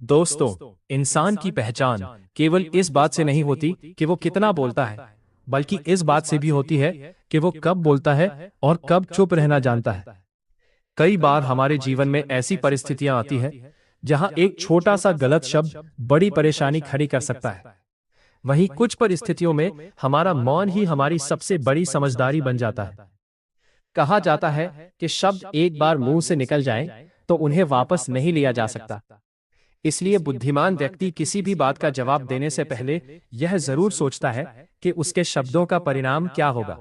दोस्तों, इंसान की पहचान केवल इस बात से नहीं होती कि वो कितना बोलता है, बल्कि इस बात से भी होती है कि वो कब बोलता है और कब चुप रहना जानता है। कई बार हमारे जीवन में ऐसी परिस्थितियां आती हैं जहां एक छोटा सा गलत शब्द बड़ी परेशानी खड़ी कर सकता है। वहीं कुछ परिस्थितियों में हमारा मौन ही हमारी सबसे बड़ी समझदारी बन जाता है। कहा जाता है कि शब्द एक बार मुंह से निकल जाएं तो उन्हें वापस नहीं लिया जा सकता। इसलिए बुद्धिमान व्यक्ति किसी भी बात का जवाब देने से पहले यह जरूर सोचता है कि उसके शब्दों का परिणाम क्या होगा।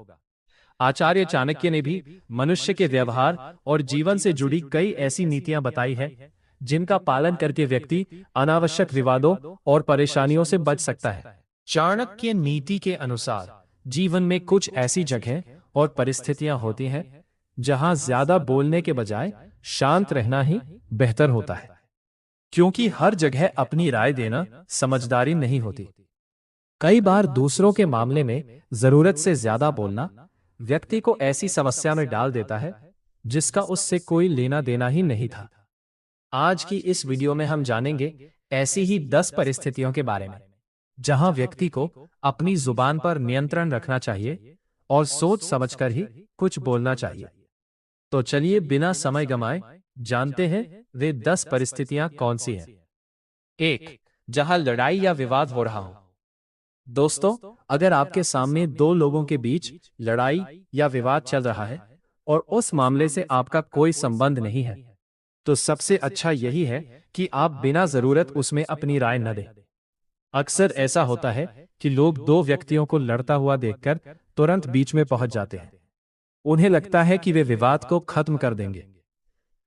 आचार्य चाणक्य ने भी मनुष्य के व्यवहार और जीवन से जुड़ी कई ऐसी नीतियां बताई है जिनका पालन करके व्यक्ति अनावश्यक विवादों और परेशानियों से बच सकता है। चाणक्य नीति के अनुसार जीवन में कुछ ऐसी जगहें और परिस्थितियां होती हैं जहां ज्यादा बोलने के बजाय शांत रहना ही बेहतर होता है, क्योंकि हर जगह अपनी राय देना समझदारी नहीं होती। कई बार दूसरों के मामले में जरूरत से ज्यादा बोलना व्यक्ति को ऐसी समस्या में डाल देता है जिसका उससे कोई लेना देना ही नहीं था। आज की इस वीडियो में हम जानेंगे ऐसी ही 10 परिस्थितियों के बारे में जहां व्यक्ति को अपनी जुबान पर नियंत्रण रखना चाहिए और सोच समझकर ही कुछ बोलना चाहिए। तो चलिए बिना समय गंवाए जानते हैं वे 10 परिस्थितियां कौन सी हैं। 1. जहां लड़ाई या विवाद हो रहा हो। दोस्तों, अगर आपके सामने दो लोगों के बीच लड़ाई या विवाद चल रहा है और उस मामले से आपका कोई संबंध नहीं है, तो सबसे अच्छा यही है कि आप बिना जरूरत उसमें अपनी राय न दें। अक्सर ऐसा होता है कि लोग दो व्यक्तियों को लड़ता हुआ देखकर तुरंत बीच में पहुंच जाते हैं। उन्हें लगता है कि वे विवाद को खत्म कर देंगे,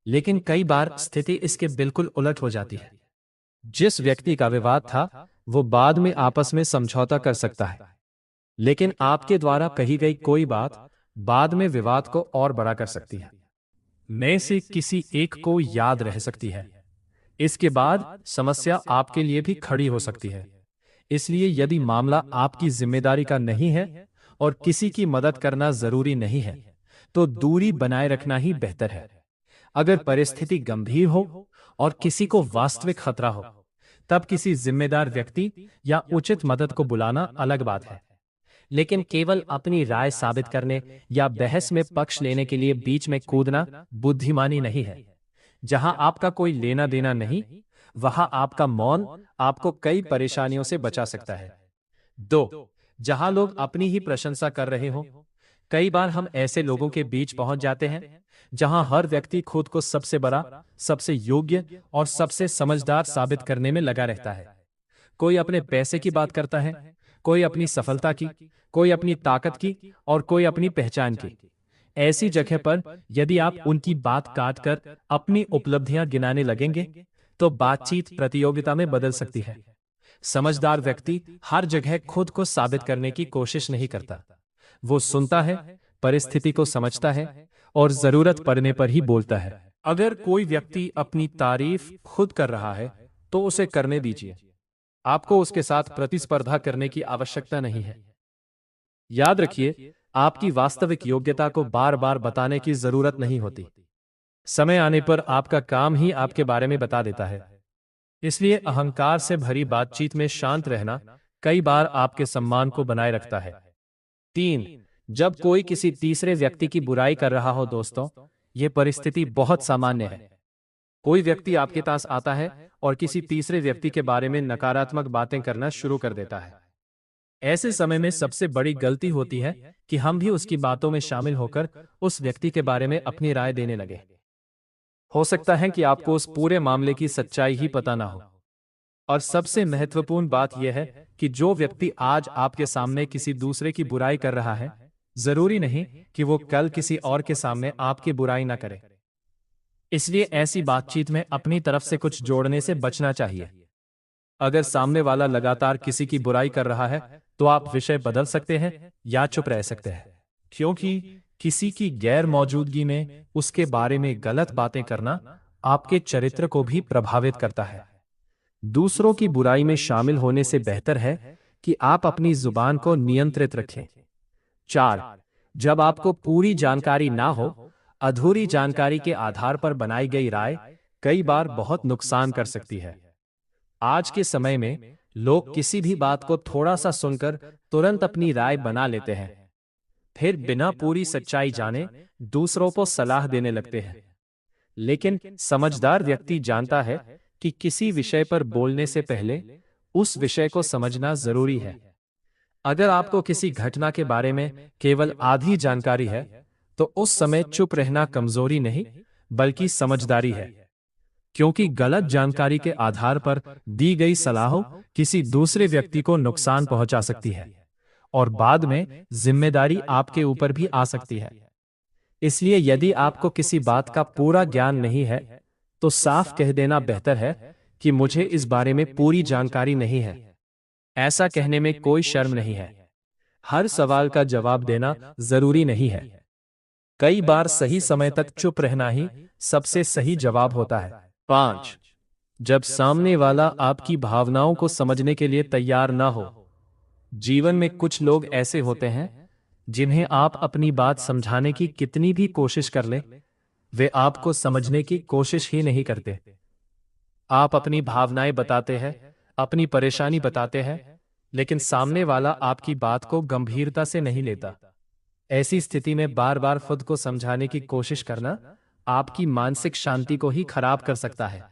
लेकिन कई बार स्थिति इसके बिल्कुल उलट हो जाती है। जिस व्यक्ति का विवाद था वो बाद में आपस में समझौता कर सकता है, लेकिन आपके द्वारा कही गई कोई बात बाद में विवाद को और बड़ा कर सकती है, में से किसी एक को याद रह सकती है। इसके बाद समस्या आपके लिए भी खड़ी हो सकती है। इसलिए यदि मामला आपकी जिम्मेदारी का नहीं है और किसी की मदद करना जरूरी नहीं है, तो दूरी बनाए रखना ही बेहतर है। अगर परिस्थिति गंभीर हो और किसी को वास्तविक खतरा हो, तब किसी जिम्मेदार व्यक्ति या उचित मदद को बुलाना अलग बात है। लेकिन केवल अपनी राय साबित करने या बहस में पक्ष लेने के लिए बीच में कूदना बुद्धिमानी नहीं है। जहां आपका कोई लेना देना नहीं, वहां आपका मौन आपको कई परेशानियों से बचा सकता है। 2. जहां लोग अपनी ही प्रशंसा कर रहे हो। कई बार हम ऐसे लोगों के बीच पहुंच जाते हैं जहां हर व्यक्ति खुद को सबसे बड़ा, सबसे योग्य और सबसे समझदार साबित करने में लगा रहता है। कोई अपने पैसे की बात करता है, कोई अपनी सफलता की, कोई अपनी ताकत की और कोई अपनी पहचान की। ऐसी जगह पर यदि आप उनकी बात काट कर अपनी उपलब्धियां गिनाने लगेंगे तो बातचीत प्रतियोगिता में बदल सकती है। समझदार व्यक्ति हर जगह खुद को साबित करने की कोशिश नहीं करता। वो सुनता है, परिस्थिति को समझता है और जरूरत पड़ने पर ही बोलता है। अगर कोई व्यक्ति अपनी तारीफ खुद कर रहा है तो उसे करने दीजिए। आपको उसके साथ प्रतिस्पर्धा करने की आवश्यकता नहीं है। याद रखिए, आपकी वास्तविक योग्यता को बार बार बताने की जरूरत नहीं होती। समय आने पर आपका काम ही आपके बारे में बता देता है। इसलिए अहंकार से भरी बातचीत में शांत रहना कई बार आपके सम्मान को बनाए रखता है। 3. जब कोई किसी तीसरे व्यक्ति की बुराई कर रहा हो। दोस्तों, यह परिस्थिति बहुत सामान्य है। कोई व्यक्ति आपके पास आता है और किसी तीसरे व्यक्ति के बारे में नकारात्मक बातें करना शुरू कर देता है। ऐसे समय में सबसे बड़ी गलती होती है कि हम भी उसकी बातों में शामिल होकर उस व्यक्ति के बारे में अपनी राय देने लगे। हो सकता है कि आपको उस पूरे मामले की सच्चाई ही पता ना हो। और सबसे महत्वपूर्ण बात यह है कि जो व्यक्ति आज आपके सामने किसी दूसरे की बुराई कर रहा है, जरूरी नहीं कि वो कल किसी और के सामने आपकी बुराई ना करे। इसलिए ऐसी बातचीत में अपनी तरफ से कुछ जोड़ने से बचना चाहिए। अगर सामने वाला लगातार किसी की बुराई कर रहा है तो आप विषय बदल सकते हैं या चुप रह सकते हैं, क्योंकि किसी की गैर मौजूदगी में उसके बारे में गलत बातें करना आपके चरित्र को भी प्रभावित करता है। दूसरों की बुराई में शामिल होने से बेहतर है कि आप अपनी जुबान को नियंत्रित रखें। 4. जब आपको पूरी जानकारी ना हो, अधूरी जानकारी के आधार पर बनाई गई राय कई बार बहुत नुकसान कर सकती है। आज के समय में लोग किसी भी बात को थोड़ा सा सुनकर तुरंत अपनी राय बना लेते हैं, फिर बिना पूरी सच्चाई जाने दूसरों को सलाह देने लगते हैं। लेकिन समझदार व्यक्ति जानता है कि किसी विषय पर बोलने से पहले उस विषय को समझना जरूरी है। अगर आपको किसी घटना के बारे में केवल आधी जानकारी है, तो उस समय चुप रहना कमजोरी नहीं, बल्कि समझदारी है। क्योंकि गलत जानकारी के आधार पर दी गई सलाह किसी दूसरे व्यक्ति को नुकसान पहुंचा सकती है और बाद में जिम्मेदारी आपके ऊपर भी आ सकती है। इसलिए यदि आपको किसी बात का पूरा ज्ञान नहीं है, तो साफ कह देना बेहतर है कि मुझे इस बारे में पूरी जानकारी नहीं है। ऐसा कहने में कोई शर्म नहीं है। हर सवाल का जवाब देना जरूरी नहीं है। कई बार सही समय तक चुप रहना ही सबसे सही जवाब होता है। 5. जब सामने वाला आपकी भावनाओं को समझने के लिए तैयार ना हो। जीवन में कुछ लोग ऐसे होते हैं जिन्हें आप अपनी बात समझाने की कितनी भी कोशिश कर लें, वे आपको समझने की कोशिश ही नहीं करते। आप अपनी भावनाएं बताते हैं, अपनी परेशानी बताते हैं, लेकिन सामने वाला आपकी बात को गंभीरता से नहीं लेता। ऐसी स्थिति में बार बार खुद को समझाने की कोशिश करना आपकी मानसिक शांति को ही खराब कर सकता है।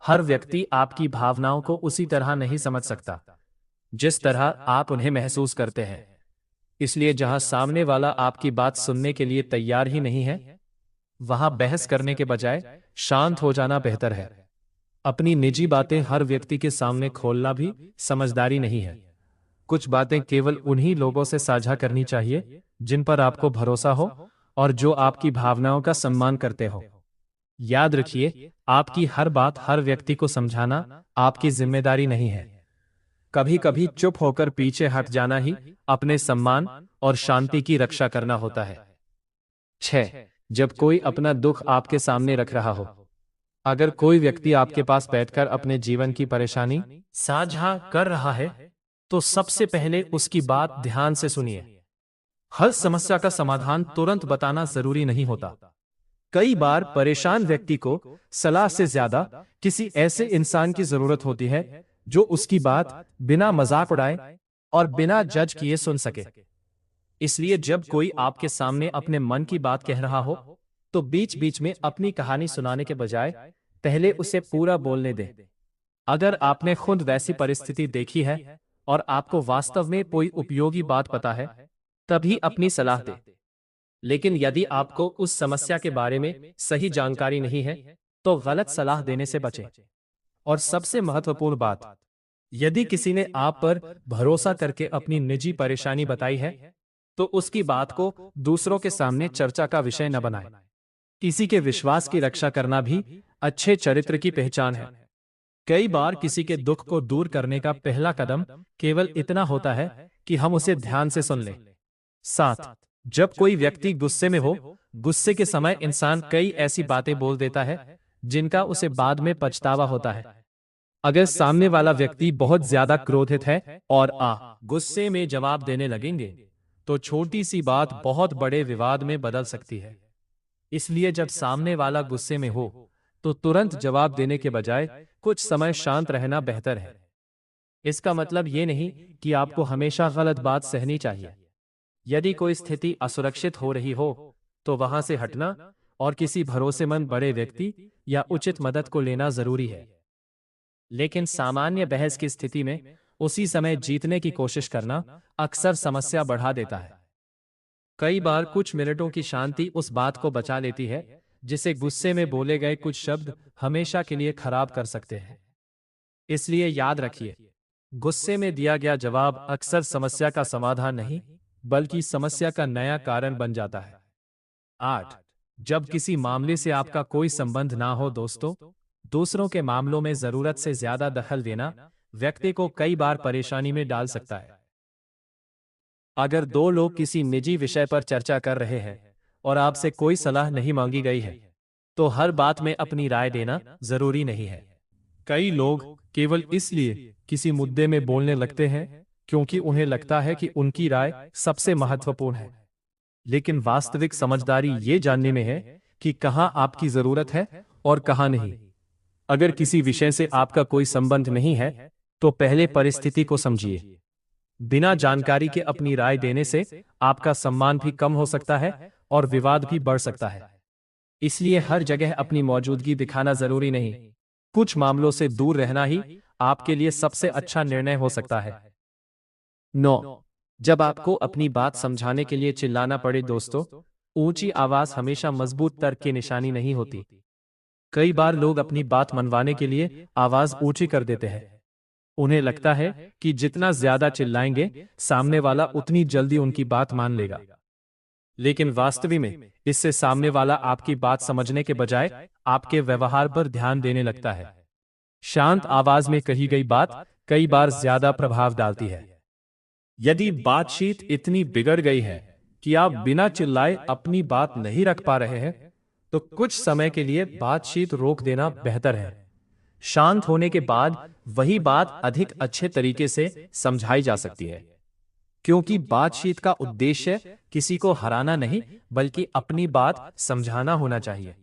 हर व्यक्ति आपकी भावनाओं को उसी तरह नहीं समझ सकता जिस तरह आप उन्हें महसूस करते हैं। इसलिए जहां सामने वाला आपकी बात सुनने के लिए तैयार ही नहीं है, वहां बहस करने के बजाय शांत हो जाना बेहतर है। अपनी निजी बातें हर व्यक्ति के सामने खोलना भी समझदारी नहीं है। कुछ बातें केवल उन्हीं लोगों से साझा करनी चाहिए जिन पर आपको भरोसा हो और जो आपकी भावनाओं का सम्मान करते हो। याद रखिए, आपकी हर बात हर व्यक्ति को समझाना आपकी जिम्मेदारी नहीं है। कभी कभी चुप होकर पीछे हट जाना ही अपने सम्मान और शांति की रक्षा करना होता है। 6. जब कोई अपना दुख आपके सामने रख रहा हो। अगर कोई व्यक्ति आपके पास बैठकर अपने जीवन की परेशानी साझा कर रहा है, तो सबसे पहले उसकी बात ध्यान से सुनिए। हर समस्या का समाधान तुरंत बताना जरूरी नहीं होता। कई बार परेशान व्यक्ति को सलाह से ज्यादा किसी ऐसे इंसान की जरूरत होती है जो उसकी बात बिना मजाक उड़ाए और बिना जज किए सुन सके। इसलिए जब कोई आपके सामने अपने मन की बात कह रहा हो, तो बीच बीच में अपनी कहानी सुनाने के बजाय पहले उसे पूरा बोलने दें। अगर आपने खुद वैसी परिस्थिति देखी है और आपको वास्तव में कोई उपयोगी बात पता है, तभी अपनी सलाह दें। लेकिन यदि आपको उस समस्या के बारे में सही जानकारी नहीं है, तो गलत सलाह देने से बचें। और सबसे महत्वपूर्ण बात, यदि किसी ने आप पर भरोसा करके अपनी निजी परेशानी बताई है, तो उसकी बात को दूसरों के सामने चर्चा का विषय न बनाएं। किसी के विश्वास की रक्षा करना भी अच्छे चरित्र की पहचान है। कई बार किसी के दुख को दूर करने का पहला कदम केवल इतना होता है कि हम उसे ध्यान से सुन लें। 7. जब कोई व्यक्ति गुस्से में हो, गुस्से के समय इंसान कई ऐसी बातें बोल देता है जिनका उसे बाद में पछतावा होता है। अगर सामने वाला व्यक्ति बहुत ज्यादा क्रोधित है और गुस्से में जवाब देने लगेंगे, तो छोटी सी बात बहुत बड़े विवाद में बदल सकती है। इसलिए जब सामने वाला गुस्से में हो, तो तुरंत जवाब देने के बजाय कुछ समय शांत रहना बेहतर है। इसका मतलब ये नहीं कि आपको हमेशा गलत बात सहनी चाहिए। यदि कोई स्थिति असुरक्षित हो रही हो, तो वहां से हटना और किसी भरोसेमंद बड़े व्यक्ति या उचित मदद को लेना जरूरी है। लेकिन सामान्य बहस की स्थिति में उसी समय जीतने की कोशिश करना अक्सर समस्या बढ़ा देता है। कई बार कुछ मिनटों की शांति उस बात को बचा लेती है जिसे गुस्से में बोले गए कुछ शब्द हमेशा के लिए खराब कर सकते हैं। इसलिए याद रखिए, गुस्से में दिया गया जवाब अक्सर समस्या का समाधान नहीं, बल्कि समस्या का नया कारण बन जाता है। 8. जब किसी मामले से आपका कोई संबंध ना हो दोस्तों, दूसरों के मामलों में जरूरत से ज्यादा दखल देना व्यक्ति को कई बार परेशानी में डाल सकता है। अगर दो लोग किसी निजी विषय पर चर्चा कर रहे हैं और आपसे कोई सलाह नहीं मांगी गई है, तो हर बात में अपनी राय देना जरूरी नहीं है। कई लोग केवल इसलिए किसी मुद्दे में बोलने लगते हैं क्योंकि उन्हें लगता है कि उनकी राय सबसे महत्वपूर्ण है। लेकिन वास्तविक समझदारी ये जानने में है कि कहां आपकी जरूरत है और कहां नहीं। अगर किसी विषय से आपका कोई संबंध नहीं है, तो पहले परिस्थिति को समझिए। बिना जानकारी के अपनी राय देने से आपका सम्मान भी कम हो सकता है और विवाद भी बढ़ सकता है। इसलिए हर जगह अपनी मौजूदगी दिखाना जरूरी नहीं। कुछ मामलों से दूर रहना ही आपके लिए सबसे अच्छा निर्णय हो सकता है। 9. जब आपको अपनी बात समझाने के लिए चिल्लाना पड़े दोस्तों, ऊंची आवाज हमेशा मजबूत तर्क की निशानी नहीं होती। कई बार लोग अपनी बात मनवाने के लिए आवाज ऊंची कर देते हैं। उन्हें लगता है कि जितना ज्यादा चिल्लाएंगे, सामने वाला उतनी जल्दी उनकी बात मान लेगा। लेकिन वास्तविक में इससे सामने वाला आपकी बात समझने के बजाय आपके व्यवहार पर ध्यान देने लगता है। शांत आवाज में कही गई बात कई बार ज्यादा प्रभाव डालती है। यदि बातचीत इतनी बिगड़ गई है कि आप बिना चिल्लाए अपनी बात नहीं रख पा रहे हैं, तो कुछ समय के लिए बातचीत रोक देना बेहतर है। शांत होने के बाद वही बात अधिक अच्छे तरीके से समझाई जा सकती है, क्योंकि बातचीत का उद्देश्य किसी को हराना नहीं, बल्कि अपनी बात समझाना होना चाहिए।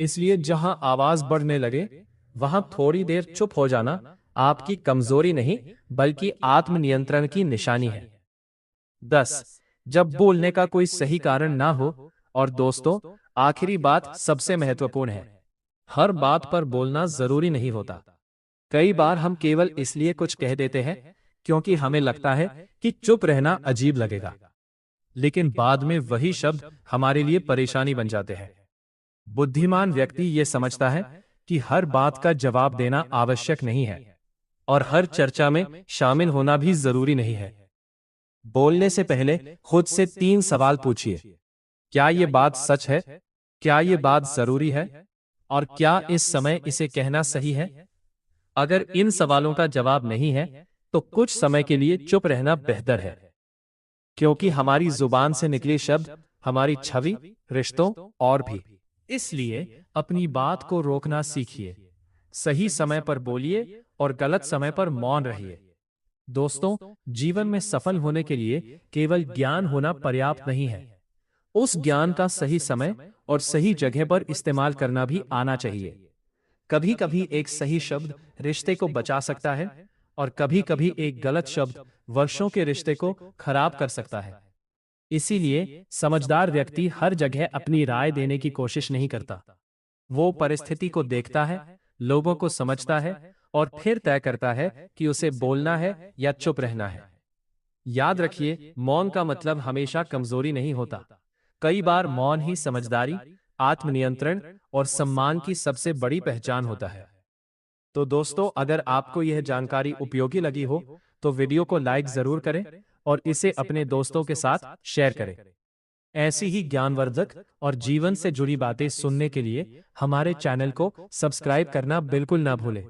इसलिए जहां आवाज बढ़ने लगे, वहां थोड़ी देर चुप हो जाना आपकी कमजोरी नहीं, बल्कि आत्मनियंत्रण की निशानी है। 10. जब बोलने का कोई सही कारण ना हो। और दोस्तों, आखिरी बात सबसे महत्वपूर्ण है। हर बात पर बोलना जरूरी नहीं होता। कई बार हम केवल इसलिए कुछ कह देते हैं क्योंकि हमें लगता है कि चुप रहना अजीब लगेगा, लेकिन बाद में वही शब्द हमारे लिए परेशानी बन जाते हैं। बुद्धिमान व्यक्ति ये समझता है कि हर बात का जवाब देना आवश्यक नहीं है और हर चर्चा में शामिल होना भी जरूरी नहीं है। बोलने से पहले खुद से 3 सवाल पूछिए। क्या ये बात सच है? क्या ये बात जरूरी है? और क्या इस समय इसे कहना सही है? अगर इन सवालों का जवाब नहीं है, तो कुछ समय के लिए चुप रहना बेहतर है, क्योंकि हमारी जुबान से निकले शब्द हमारी छवि, रिश्तों और भी। इसलिए अपनी बात को रोकना सीखिए। सही समय पर बोलिए और गलत समय पर मौन रहिए। दोस्तों, जीवन में सफल होने के लिए केवल ज्ञान होना पर्याप्त नहीं है। उस ज्ञान का सही समय और सही जगह पर इस्तेमाल करना भी आना चाहिए। कभी कभी एक सही शब्द रिश्ते को बचा सकता है और कभी कभी एक गलत शब्द वर्षों के रिश्ते को खराब कर सकता है। इसीलिए समझदार व्यक्ति हर जगह अपनी राय देने की कोशिश नहीं करता। वो परिस्थिति को देखता है, लोगों को समझता है और फिर तय करता है कि उसे बोलना है या चुप रहना है। याद रखिए, मौन का मतलब हमेशा कमजोरी नहीं होता। कई बार मौन ही समझदारी, आत्मनियंत्रण और सम्मान की सबसे बड़ी पहचान होता है। तो दोस्तों, अगर आपको यह जानकारी उपयोगी लगी हो, तो वीडियो को लाइक जरूर करें और इसे अपने दोस्तों के साथ शेयर करें। ऐसी ही ज्ञानवर्धक और जीवन से जुड़ी बातें सुनने के लिए हमारे चैनल को सब्सक्राइब करना बिल्कुल ना भूलें।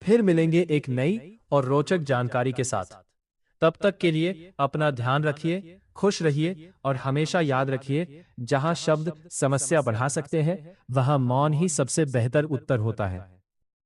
फिर मिलेंगे एक नई और रोचक जानकारी के साथ। तब तक के लिए अपना ध्यान रखिए, खुश रहिए और हमेशा याद रखिए, जहां शब्द समस्या बढ़ा सकते हैं, वहां मौन ही सबसे बेहतर उत्तर होता है।